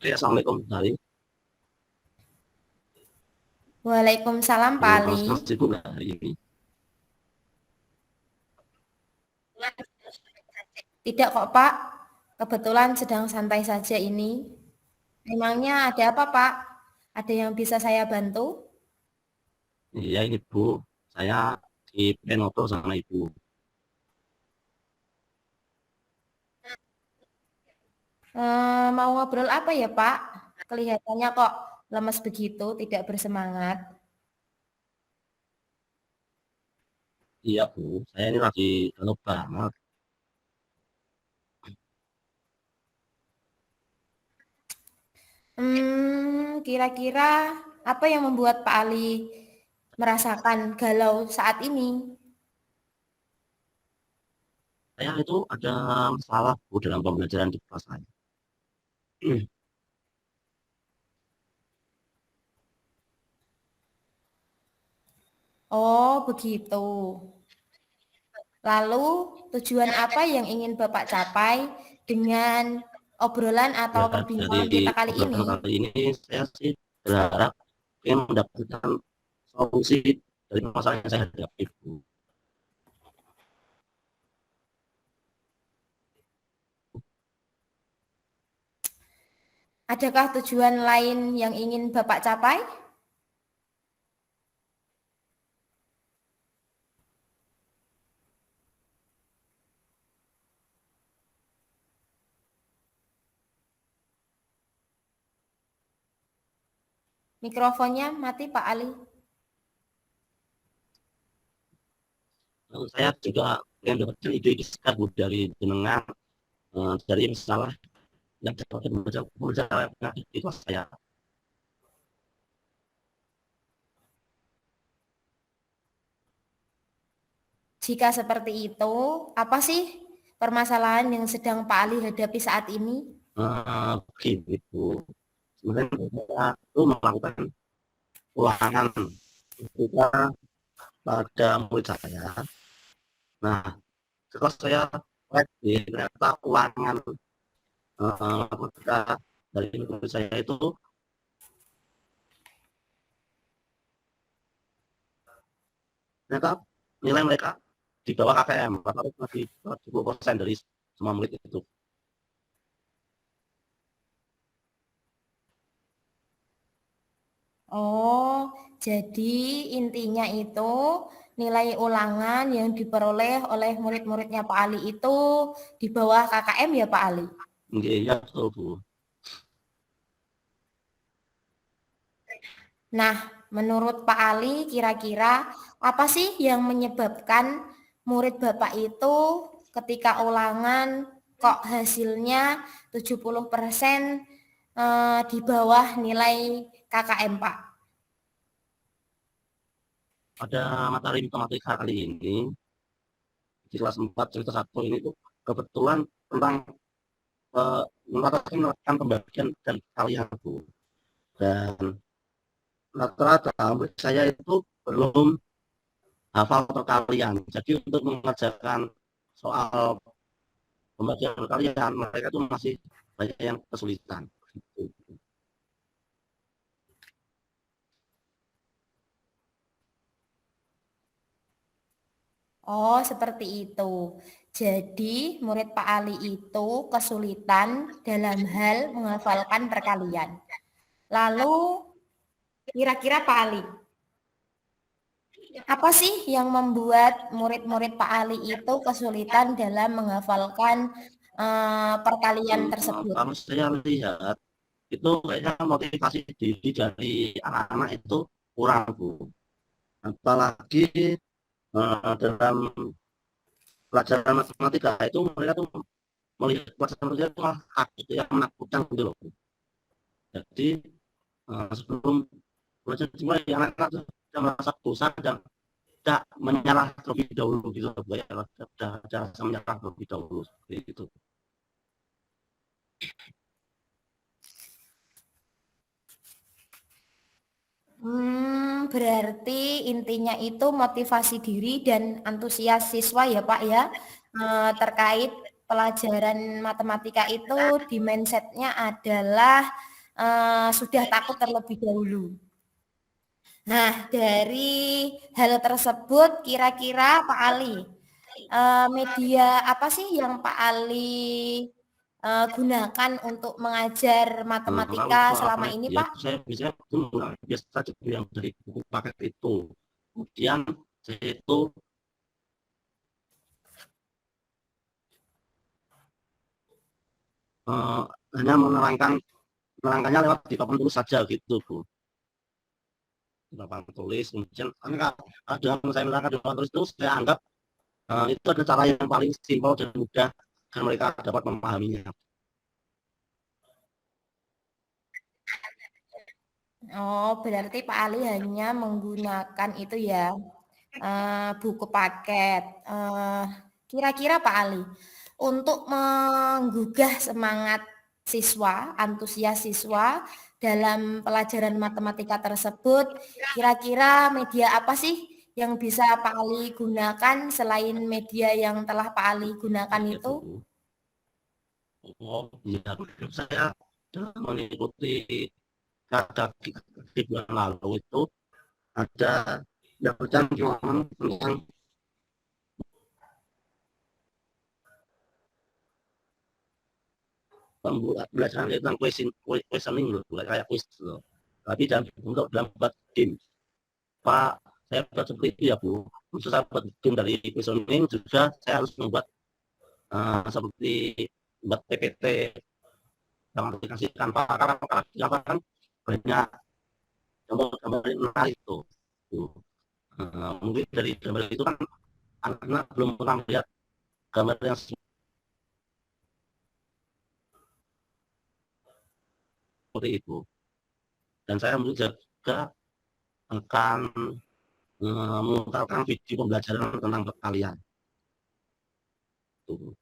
Oke, assalamualaikum hari. Waalaikumsalam Pak Ali. Mas sibuk nggak hari ini? Tidak kok Pak, kebetulan sedang santai saja ini. Memangnya ada apa Pak? Ada yang bisa saya bantu? Iya ini Bu, saya di Penoto sama Ibu. Mau ngobrol apa ya Pak? Kelihatannya kok lemes begitu, tidak bersemangat. Iya Bu, saya ini lagi galau banget. Kira-kira apa yang membuat Pak Ali merasakan galau saat ini? Saya itu ada masalah Bu dalam pembelajaran di kelas saya. Oh, begitu. Lalu, tujuan apa yang ingin Bapak capai dengan obrolan atau Ya perbincangan kita dari kali ini? obrolan kali ini saya sih berharap ingin mendapatkan solusi dari masalah yang saya hadapi Bu. Adakah tujuan lain yang ingin Bapak capai? Mikrofonnya mati Pak Ali. Lalu saya juga ingin mendapatkan ide-ide segar Bu dari jenengan dari masalah yang dapat membaca di kelas saya. Jika seperti itu, apa sih permasalahan yang sedang Pak Ali hadapi saat ini? Begini Bu, sebenarnya saya itu melakukan ulangan ketika pada murid saya. Nah, setelah saya cek ternyata ulangan ketika dari murid saya itu ternyata nilai mereka di bawah KKM, atau masih 20% dari semua murid itu. Oh, jadi intinya itu nilai ulangan yang diperoleh oleh murid-muridnya Pak Ali itu di bawah KKM ya Pak Ali? Iya, betul Bu. Nah, menurut Pak Ali kira-kira apa sih yang menyebabkan murid Bapak itu ketika ulangan kok hasilnya 70% di bawah nilai KKM Pak? Pada materi matematika kali ini di kelas 4 cerita 1 ini tuh kebetulan tentang melakukan pembagian dan kalian Bu. Dan rata-rata murid saya itu belum hafal perkalian. Jadi untuk mengerjakan soal pembagian perkalian mereka itu masih banyak yang kesulitan. Oh, seperti itu. Jadi, murid Pak Ali itu kesulitan dalam hal menghafalkan perkalian. Lalu, kira-kira Pak Ali, apa sih yang membuat murid-murid Pak Ali itu kesulitan dalam menghafalkan perkalian tersebut? Kalau saya lihat itu kayaknya motivasi diri dari anak-anak itu kurang Bu. Apalagi dalam pelajaran matematika itu mereka tuh melihat pelajaran matematika itu malah takut yang menakutkan gitu loh. Jadi sebelum belajar dimulai anak-anak sudah merasa bosan dan tidak menyerah terlebih dahulu gitu loh, ya sudah rasa menyerah terlebih dahulu seperti itu. Berarti intinya itu motivasi diri dan antusias siswa ya Pak ya, terkait pelajaran matematika itu di mindsetnya adalah sudah takut terlebih dahulu. Nah, dari hal tersebut kira-kira Pak Ali, media apa sih yang Pak Ali gunakan untuk mengajar Kalau matematika soal selama ini, media Pak? itu saya biasanya menggunakan biasa saja yang dari buku paket itu. Kemudian saya itu eh, hanya menerangkannya lewat di papan tulis saja gitu, Bu. Di papan tulis, kemudian ada yang saya menerangkan di papan tulis itu saya anggap itu ada cara yang paling simpel dan mudah dan mereka dapat memahaminya. Oh, berarti Pak Ali hanya menggunakan itu ya, buku paket. Kira-kira Pak Ali, untuk menggugah semangat siswa, antusias siswa dalam pelajaran matematika tersebut, kira-kira media apa sih yang bisa Pak Ali gunakan selain media yang telah Pak Ali gunakan Ya, itu? Bu. Oh, ya, saya mengikuti kata di bulan lalu itu ada yang berjanjian tentang pembelajaran tentang questioning loh, kayak quiz loh. Tapi untuk dalam buat game. Pak, saya buat seperti itu ya Bu. Untuk saya buat game dari questioning juga saya harus membuat seperti buat PPT dalam aplikasi tanpa karena kan banyak gambar-gambar yang menarik itu. Mungkin dari gambar itu kan anak-anak belum pernah melihat gambar yang seperti itu. Dan saya mungkin juga akan memutarkan video pembelajaran tentang perkalian. Tuh.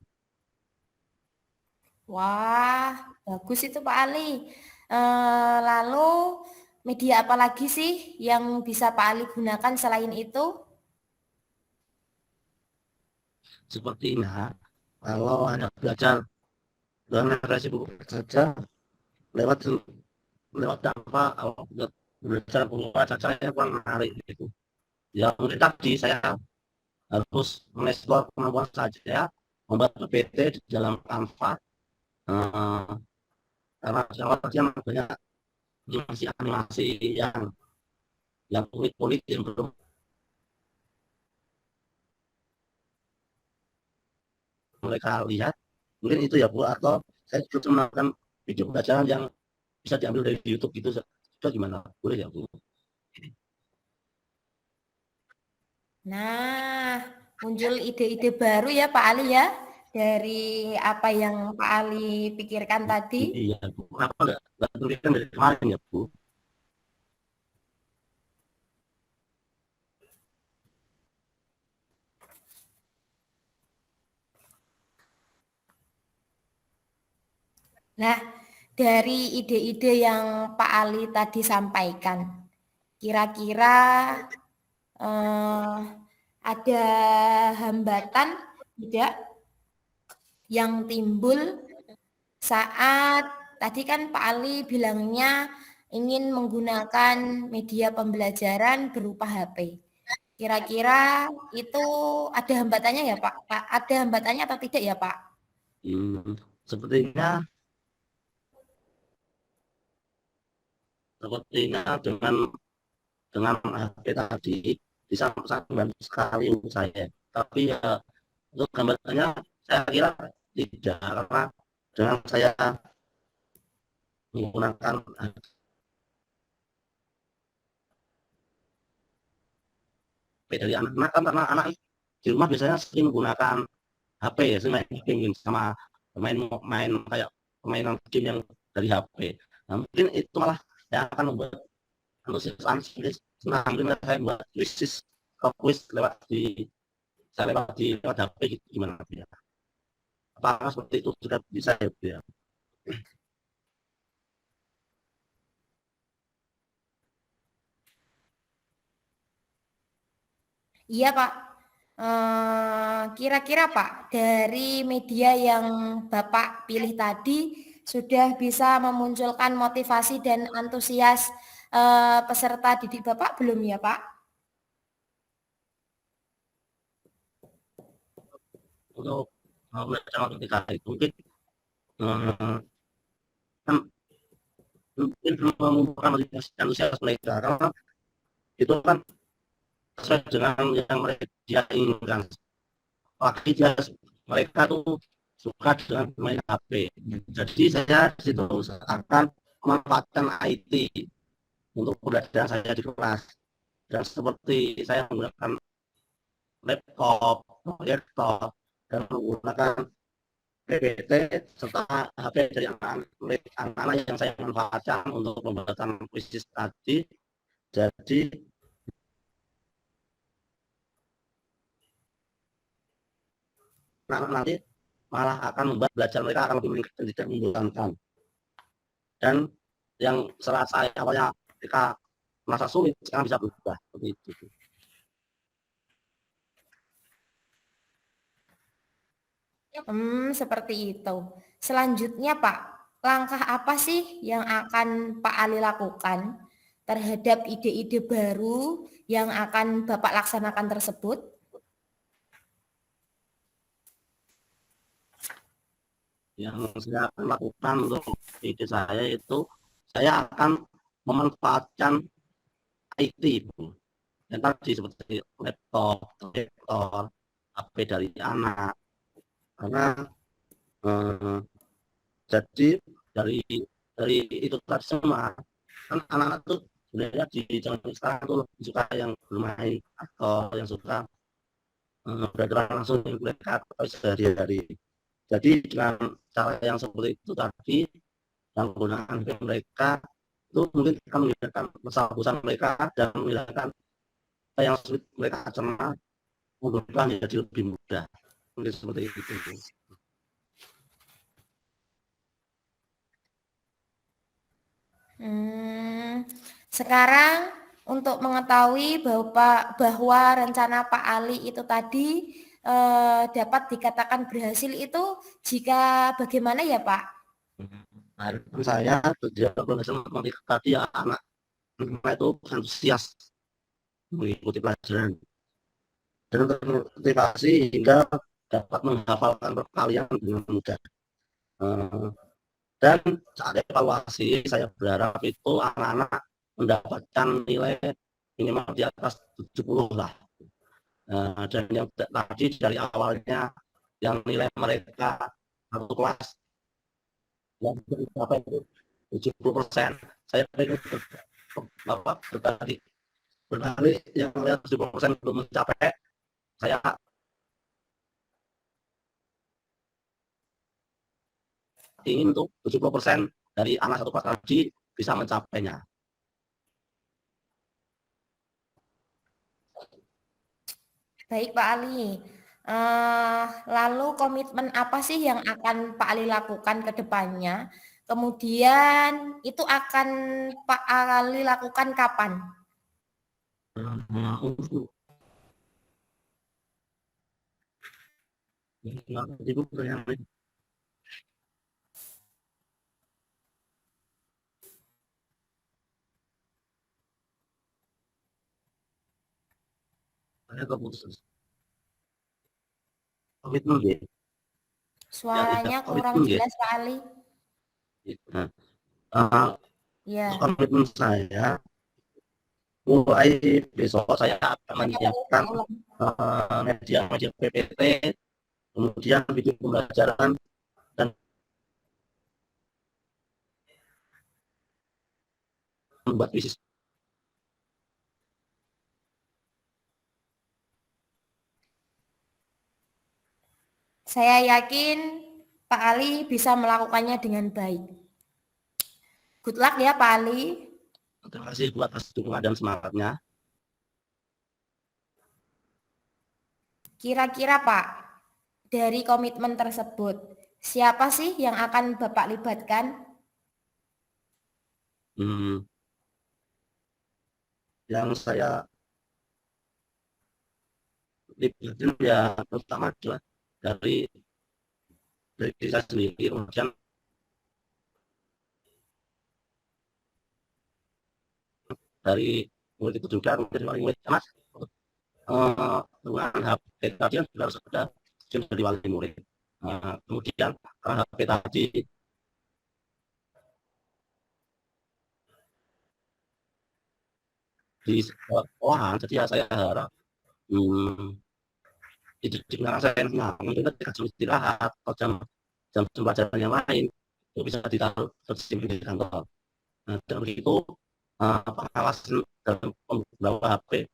Wah, bagus itu Pak Ali. Lalu media apa lagi sih yang bisa Pak Ali gunakan selain itu? Sepertinya kalau Anda belajar dengan referensi buku saja lewat lewat apa belajar buku saja yang kurang menarik gitu. Ya mungkin tadi saya harus mengeksplor kemampuan saja membuat PPT di dalam Canva eh, karena awal tadi banyak animasi-animasi yang unik-unik yang belum mereka lihat. Mungkin itu ya Bu, atau saya juga melakukan video pembelajaran yang bisa diambil dari YouTube gitu. Itu gimana? Boleh ya Bu? Nah, muncul ide-ide baru ya Pak Ali ya dari apa yang Pak Ali pikirkan tadi. Iya Bu. Kenapa nggak tuliskan dari kemarin ya Bu? Nah, dari ide-ide yang Pak Ali tadi sampaikan, kira-kira ada hambatan tidak yang timbul saat tadi kan Pak Ali bilangnya ingin menggunakan media pembelajaran berupa HP. Kira-kira itu ada hambatannya ya Pak? Ada hambatannya atau tidak ya Pak? Hmm, sepertinya sepertinya dengan HP tadi bisa sangat membantu sekali untuk saya. Tapi ya untuk gambarnya saya kira tidak karena dengan saya menggunakan HP dari anak-anak kan karena anak di rumah biasanya sering menggunakan HP ya, sering main game sama main main kayak permainan game yang dari HP. Nah, mungkin itu malah yang akan membuat antusias senang mungkin saya buat quiz lewat di saya lewat HP gitu gimana ya? Apakah seperti itu sudah bisa ya? Iya Pak. Kira-kira Pak dari media yang Bapak pilih tadi sudah bisa memunculkan motivasi dan antusias peserta didik Bapak belum ya Pak? Untuk belajar matematika itu mungkin kan mungkin belum mengumpulkan motivasi antusias mereka karena itu kan sesuai dengan yang dia inginkan. Apalagi mereka tuh suka dengan main HP. Jadi saya di situ akan memanfaatkan IT untuk pembelajaran saya di kelas. Dan seperti saya menggunakan laptop, proyektor, dan menggunakan PPT serta HP dari anak-anak yang saya manfaatkan untuk pembuatan kuisis tadi. Jadi nanti malah akan membuat belajar mereka akan lebih meningkat dan tidak membosankan. Dan yang serasa awalnya ketika merasa sulit sekarang bisa berubah seperti itu. Seperti itu. Selanjutnya Pak, langkah apa sih yang akan Pak Ali lakukan terhadap ide-ide baru yang akan Bapak laksanakan tersebut? Yang saya akan lakukan untuk ide saya itu saya akan memanfaatkan IT yang tadi seperti laptop, proyektor, HP dari anak karena eh, jadi dari itu tadi semua kan anak-anak tuh sebenarnya di zaman sekarang tuh lebih suka yang bermain atau yang suka bergerak langsung dengan mereka sehari-hari. Jadi dengan cara yang seperti itu tadi yang menggunakan mereka itu mungkin akan menghilangkan masalah bosan mereka dan menghilangkan yang sulit mereka cerna mengubah menjadi lebih mudah. Mungkin seperti itu. Sekarang untuk mengetahui bahwa rencana Pak Ali itu tadi dapat dikatakan berhasil itu jika bagaimana ya Pak? Harapan saya tujuan pembelajaran matematika tadi ya anak itu antusias mengikuti pelajaran dan termotivasi hingga dapat menghafalkan perkalian dengan mudah. Eh, Dan saat evaluasi saya berharap itu anak-anak mendapatkan nilai minimal di atas 70 lah. Dan yang tadi dari awalnya yang nilai mereka satu kelas yang berapa itu 70%, saya ingin berbalik berbalik yang nilai 70% belum mencapai, saya ingin untuk 70% dari anak satu kelas tadi bisa mencapainya. Baik Pak Ali. Lalu komitmen apa sih yang akan Pak Ali lakukan ke depannya? Kemudian itu akan Pak Ali lakukan kapan? Untuk ibu pertanyaan saya keputusan komitmen ya, Suaranya kurang komitmen ya. jelas Pak Ali. Nah, uh, Ya. komitmen saya mulai besok saya akan menyiapkan media PPT, kemudian video pembelajaran dan membuat bisnis. Saya yakin Pak Ali bisa melakukannya dengan baik. Good luck ya Pak Ali. Terima kasih buat atas dukungan dan semangatnya. Kira-kira Pak, dari komitmen tersebut, siapa sih yang akan Bapak libatkan? Hmm, yang saya libatin ya terutama adalah dari diri saya sendiri, kemudian dari murid itu juga menjadi wali murid. Mas, dengan HP tadi kan juga harus ada izin dari wali murid. Kemudian HP tadi di sekolahan, jadi ya saya harap itu juga saya mungkin ketika jam istirahat atau jam pelajaran yang lain itu bisa ditaruh tersimpan di kantor. Nah, dan begitu pengawasan dalam membawa HP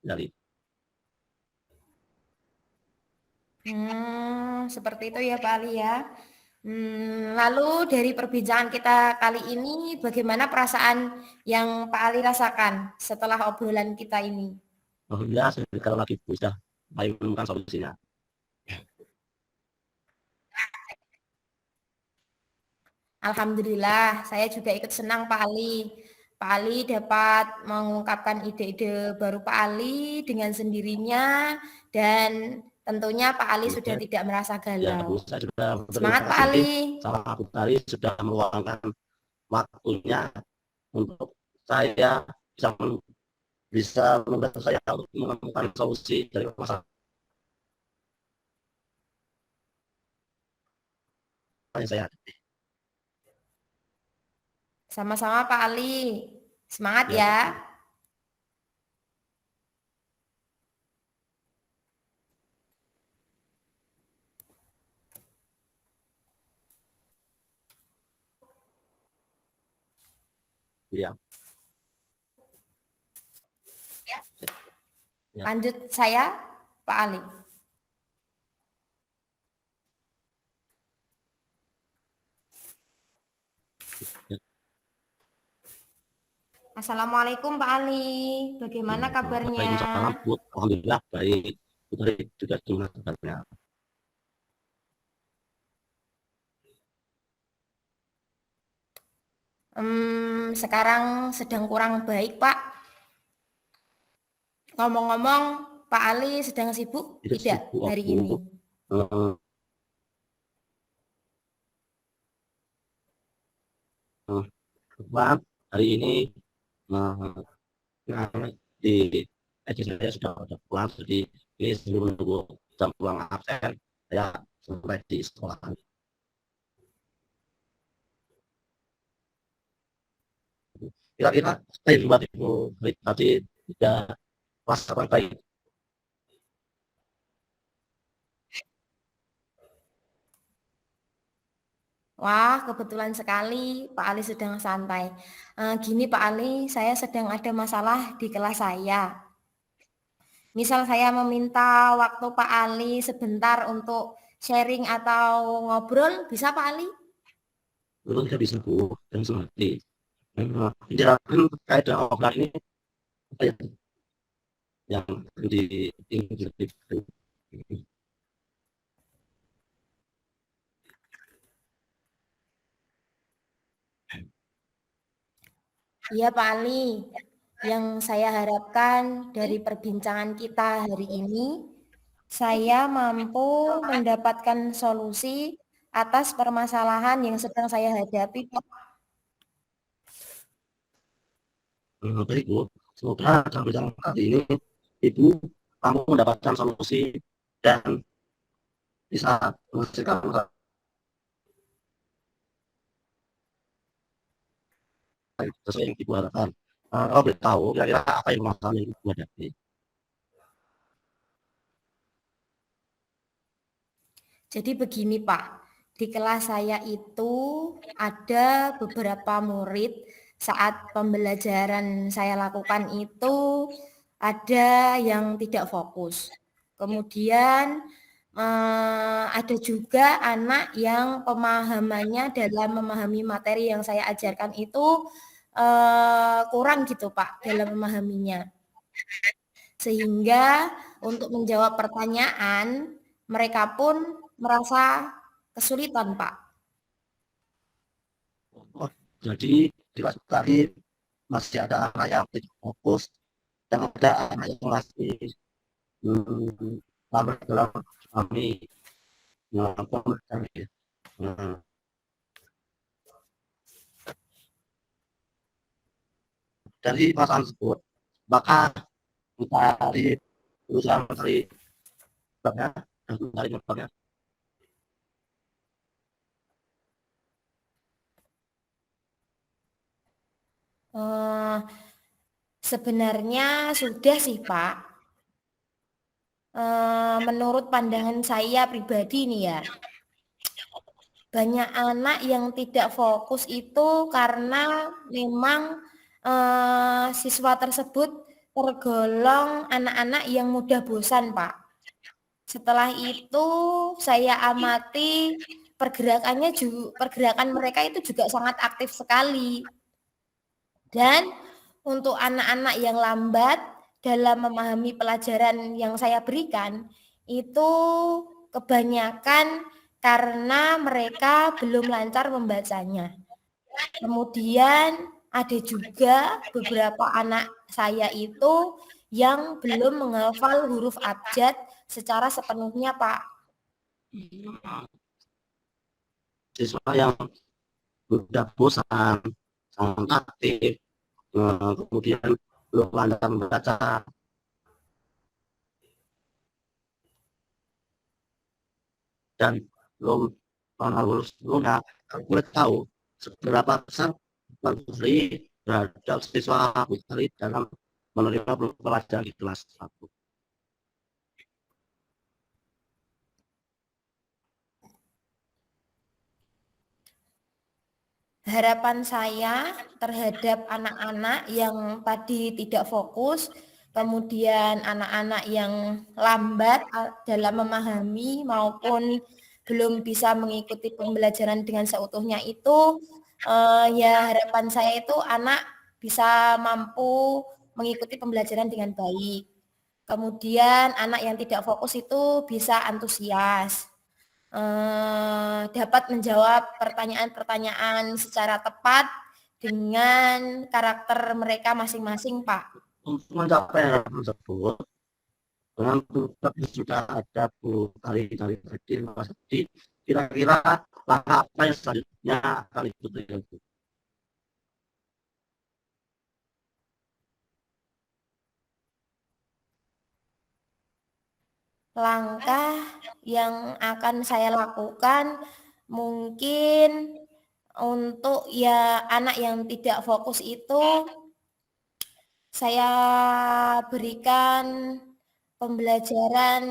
dari Seperti itu ya Pak Ali ya. Lalu dari perbincangan kita kali ini, bagaimana perasaan yang Pak Ali rasakan setelah obrolan kita ini? Alhamdulillah kalau lagi bisa menemukan solusinya. Alhamdulillah, saya juga ikut senang Pak Ali. Pak Ali dapat mengungkapkan ide-ide baru Pak Ali dengan sendirinya dan tentunya Pak Ali sudah tidak merasa Ya, galau. saya juga berterima Semangat Pak kasih Ali. sama Abu Tari sudah meluangkan waktunya untuk saya bisa membantu saya untuk menemukan solusi dari masalah yang saya hadapi. Sama-sama Pak Ali. Semangat Ya, ya. ya, ya. Lanjut saya, Pak Ali. Assalamualaikum Pak Ali. Bagaimana kabarnya? Waalaikumsalam, Bu. Alhamdulillah baik. Putri juga gimana kabarnya? Sekarang sedang kurang baik Pak. Ngomong-ngomong, Pak Ali sedang sibuk Tidak tidak sibuk hari aku. ini? Kebetulan hari ini di edisi saya sudah pulang, jadi ini sebelum menunggu jam pulang absen, saya sampai di sekolah. Kira-kira saya buat ibu tadi tidak pas apa baik. Wah, kebetulan sekali Pak Ali sedang santai. Gini Pak Ali, saya sedang ada masalah di kelas saya. Misal saya meminta waktu Pak Ali sebentar untuk sharing atau ngobrol, bisa Pak Ali? Lalu tidak bisa bu dan seperti penjelasan terkait dengan obrolan ini apa yang di ini. Iya Pak Ali, yang saya harapkan dari perbincangan kita hari ini, saya mampu mendapatkan solusi atas permasalahan yang sedang saya hadapi, Pak. Baik bu, semoga dalam perjalanan kali ini ibu kamu mendapatkan solusi dan bisa menghasilkan sesuai yang ibu harapkan. Kalau boleh tahu kira-kira apa yang masalah yang ibu hadapi? Jadi begini Pak, di kelas saya itu ada beberapa murid saat pembelajaran saya lakukan itu ada yang tidak fokus. Kemudian ada juga anak yang pemahamannya dalam memahami materi yang saya ajarkan itu kurang gitu Pak dalam memahaminya. Sehingga untuk menjawab pertanyaan mereka pun merasa kesulitan, Pak. Oh, jadi di kelas tadi masih ada anak yang tidak fokus dan ada anak yang masih lambat dalam kami pembelajaran. dari perasaan tersebut, maka mencari berusaha mencari sebabnya dan mencari penyebabnya. Eh, sebenarnya sudah sih Pak. Menurut pandangan saya pribadi nih ya, banyak anak yang tidak fokus itu karena memang siswa tersebut tergolong anak-anak yang mudah bosan, Pak. Setelah itu saya amati pergerakan mereka itu juga sangat aktif sekali. Dan untuk anak-anak yang lambat dalam memahami pelajaran yang saya berikan, itu kebanyakan karena mereka belum lancar membacanya. Kemudian ada juga beberapa anak saya itu yang belum menghafal huruf abjad secara sepenuhnya, Pak. Siswa yang mudah bosan, sangat aktif, kemudian belum lancar membaca dan belum lulus sebelumnya, boleh tahu seberapa besar Bang Fahri terhadap siswa Fahri dalam menerima pelajaran di kelas 1. Harapan saya terhadap anak-anak yang tadi tidak fokus, kemudian anak-anak yang lambat dalam memahami maupun belum bisa mengikuti pembelajaran dengan seutuhnya itu, ya harapan saya itu anak bisa mampu mengikuti pembelajaran dengan baik. Kemudian anak yang tidak fokus itu bisa antusias. Dapat menjawab pertanyaan-pertanyaan secara tepat dengan karakter mereka masing-masing, Pak. Untuk mencapai harapan tersebut, dengan sudah ada Bu Tari dari Mas Adi, kira-kira langkah apa yang selanjutnya akan diikuti Bu? Langkah yang akan saya lakukan mungkin untuk ya anak yang tidak fokus itu saya berikan pembelajaran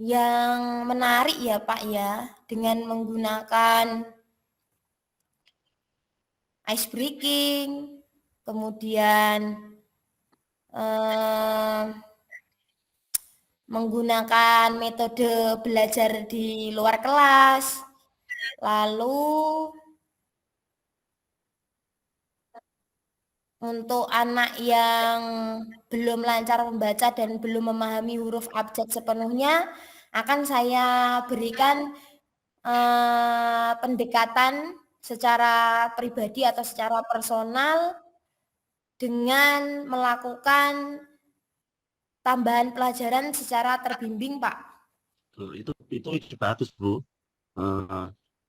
yang menarik ya Pak ya, dengan menggunakan ice breaking, kemudian eh, menggunakan metode belajar di luar kelas, lalu untuk anak yang belum lancar membaca dan belum memahami huruf abjad sepenuhnya, akan saya berikan pendekatan secara pribadi atau secara personal dengan melakukan tambahan pelajaran secara terbimbing, Pak. Itu bagus Bu.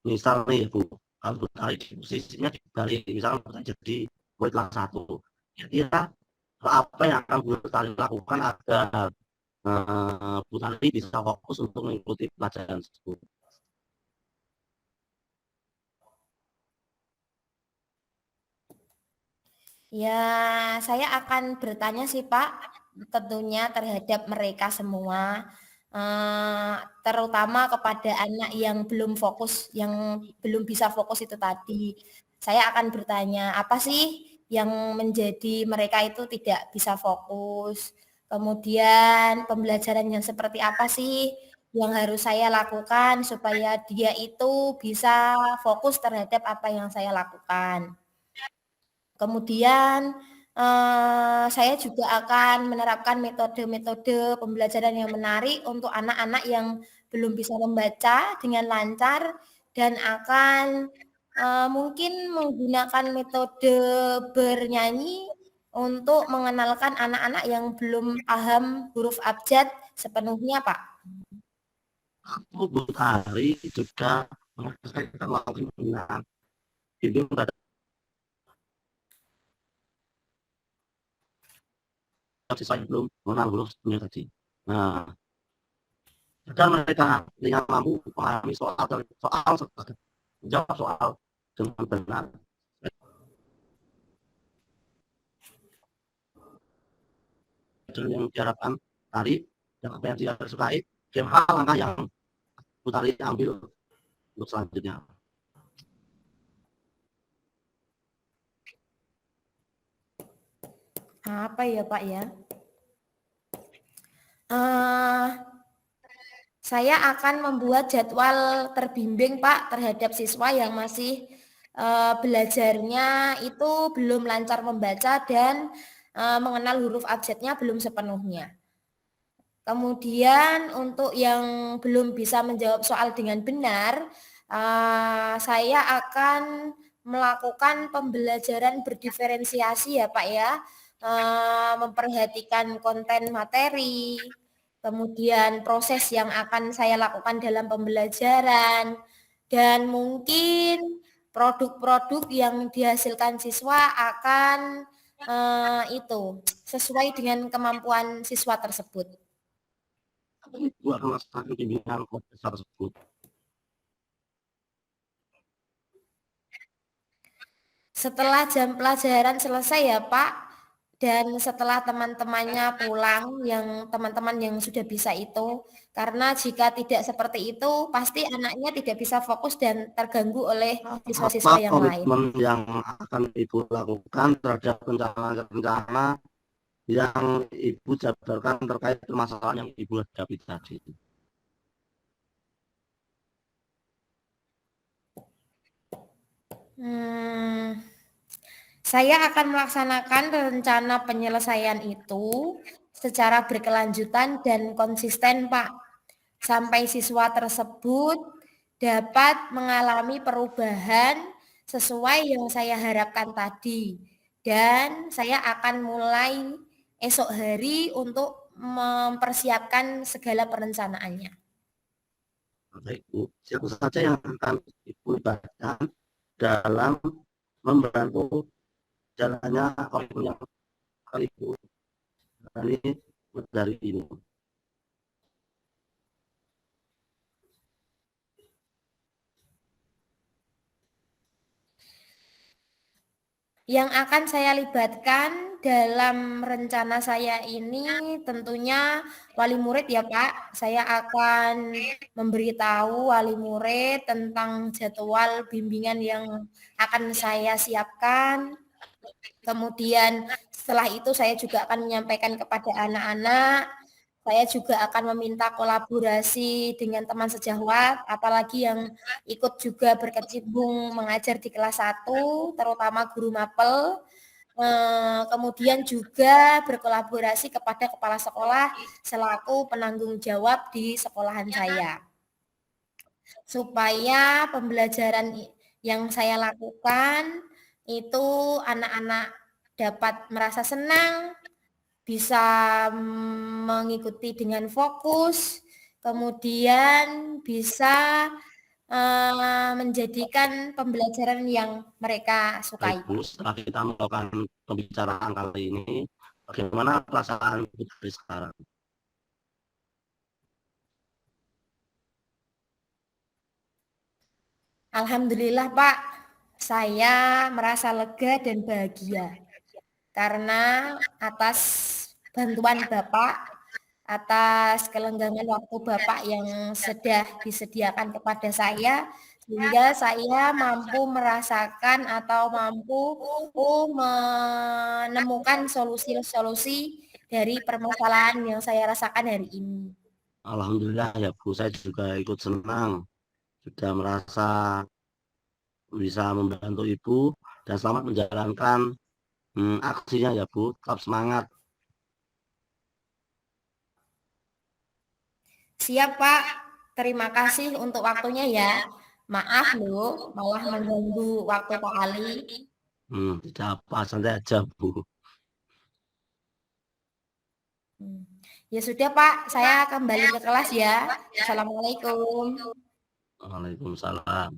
Misalnya ya Bu, kalau Bu Tari posisinya dibalik, misalnya jadi murid kelas 1, kira-kira apa yang akan Bu Tari lakukan agar Bu Tari bisa fokus untuk mengikuti pelajaran tersebut? Ya, saya akan bertanya sih Pak, tentunya terhadap mereka semua, terutama kepada anak yang belum fokus, yang belum bisa fokus itu tadi. Saya akan bertanya, apa sih yang menjadi mereka itu tidak bisa fokus? Kemudian pembelajaran yang seperti apa sih yang harus saya lakukan supaya dia itu bisa fokus terhadap apa yang saya lakukan? Kemudian, saya juga akan menerapkan metode-metode pembelajaran yang menarik untuk anak-anak yang belum bisa membaca dengan lancar dan akan, mungkin menggunakan metode bernyanyi untuk mengenalkan anak-anak yang belum paham huruf abjad sepenuhnya, Pak. Aku Bu Tari juga mengatakan melakukan ini siswa yang belum mengenal hurufnya tadi. Nah, agar mereka yang mampu memahami soal menjawab soal dengan benar. Yang diharapkan tadi, yang apa yang tidak disukai, bagaimana langkah yang Utari ambil untuk selanjutnya. Apa ya Pak ya? Saya akan membuat jadwal terbimbing Pak terhadap siswa yang masih belajarnya itu belum lancar membaca dan mengenal huruf abjadnya belum sepenuhnya. Kemudian untuk yang belum bisa menjawab soal dengan benar, saya akan melakukan pembelajaran berdiferensiasi ya Pak ya, memperhatikan konten materi, kemudian proses yang akan saya lakukan dalam pembelajaran, dan mungkin produk-produk yang dihasilkan siswa akan itu sesuai dengan kemampuan siswa tersebut. Ibu akan melaksanakan bimbingan kelompok tersebut. Setelah jam pelajaran selesai ya Pak, dan setelah teman-temannya pulang, yang teman-teman yang sudah bisa itu, karena jika tidak seperti itu, pasti anaknya tidak bisa fokus dan terganggu oleh siswa-siswa Apa yang lain. komitmen yang akan Ibu lakukan terhadap rencana-rencana yang Ibu jabarkan terkait permasalahan yang Ibu hadapi tadi? Saya akan melaksanakan rencana penyelesaian itu secara berkelanjutan dan konsisten, Pak, sampai siswa tersebut dapat mengalami perubahan sesuai yang saya harapkan tadi. Dan saya akan mulai esok hari untuk mempersiapkan segala perencanaannya. Baik, Bu. Siapa saja yang akan Ibu libatkan dalam membantu jalannya komitmen yang akan Ibu dari ini? Yang akan saya libatkan dalam rencana saya ini tentunya wali murid ya Pak. Saya akan memberitahu wali murid tentang jadwal bimbingan yang akan saya siapkan. Kemudian setelah itu saya juga akan menyampaikan kepada anak-anak. Saya juga akan meminta kolaborasi dengan teman sejawat, apalagi yang ikut juga berkecimpung mengajar di kelas 1, terutama guru mapel. Kemudian juga berkolaborasi kepada kepala sekolah selaku penanggung jawab di sekolahan saya. Supaya pembelajaran yang saya lakukan itu anak-anak dapat merasa senang, bisa mengikuti dengan fokus, kemudian bisa menjadikan pembelajaran yang mereka sukai. Baik, Bu, setelah kita melakukan pembicaraan kali ini, bagaimana perasaan Ibu dari sekarang? Alhamdulillah Pak, saya merasa lega dan bahagia karena atas bantuan Bapak, atas kelenggangan waktu Bapak yang sudah disediakan kepada saya, sehingga saya mampu merasakan atau mampu menemukan solusi-solusi dari permasalahan yang saya rasakan hari ini. Alhamdulillah ya Bu, saya juga ikut senang, sudah merasa bisa membantu Ibu dan selamat menjalankan aksinya ya Bu, tetap semangat. Siap Pak, terima kasih untuk waktunya ya. Maaf loh, malah mengganggu waktu Pak Ali. Tidak apa, santai aja Bu. Ya sudah Pak, saya kembali ke kelas ya. Assalamualaikum. Waalaikumsalam.